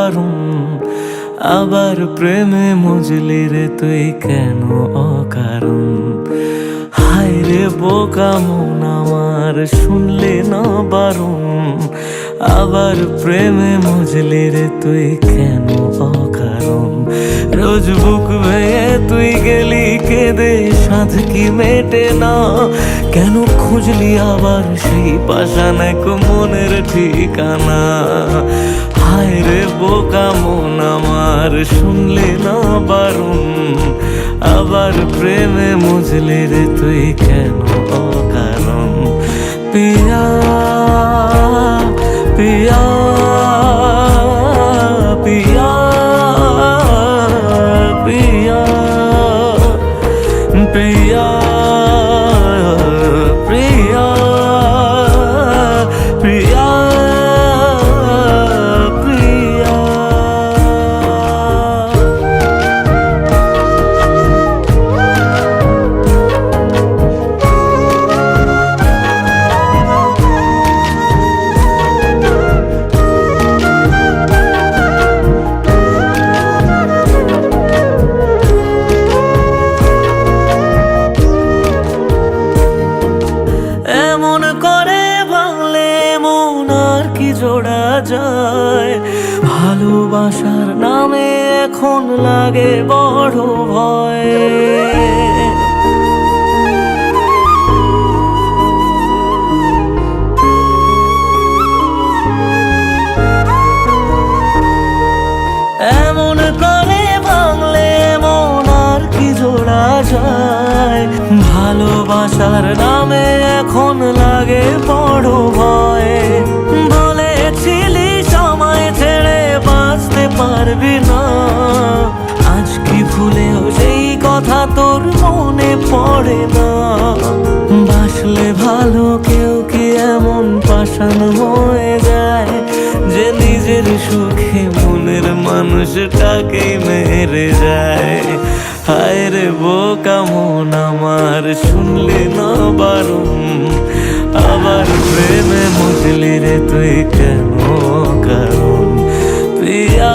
বারণ, আবার প্রেমে মজলি রে তুই কেন অকারণ। হায় রে বোকা মন আমার, শুনলে না বারণ, আবার প্রেমে মজলি রে তুই কেন অকারণ। রোজ বুক ভেঙে তুই গেলি কেঁদে, সাধ কি মেটে না, কেন খুঁজলি আবার সেই পাষাণ এক মনের ঠিকানা। হায় রে বোকা মন আমার, শুনলে না বারণ, আবার প্রেমে মজলি রে তুই কেন অকারণ। পিয়া পিয়া পিয়া পিয়া পিয়া প্রিয়া প্রিয়া প্রিয়া। এমন করে ভাঙলে মন আর কি জোড়া যায়, ভালোবাসার নামে এখন লাগে বড় ভয়। এমন করে ভাঙলে মন আর কি জোড়া যায়, ভালোবাসার নামে এখন লাগে বড় ভয়। বলেছিলি সময় ছেড়ে বাঁচতে পারবি না, আজ কি ভুলেও সেই কথা তোর মনে পড়ে না। বাসলে ভালো কেউ কি এমন পাষাণ হয়ে যায়, যে নিজের সুখে মনের মানুষটাকেই মেরে যায়। হায় রে বোকা মন আমার, শুনলি না বারণ, আবার প্রেমে মজলি রে তুই কেন কারণ। প্রিয়া।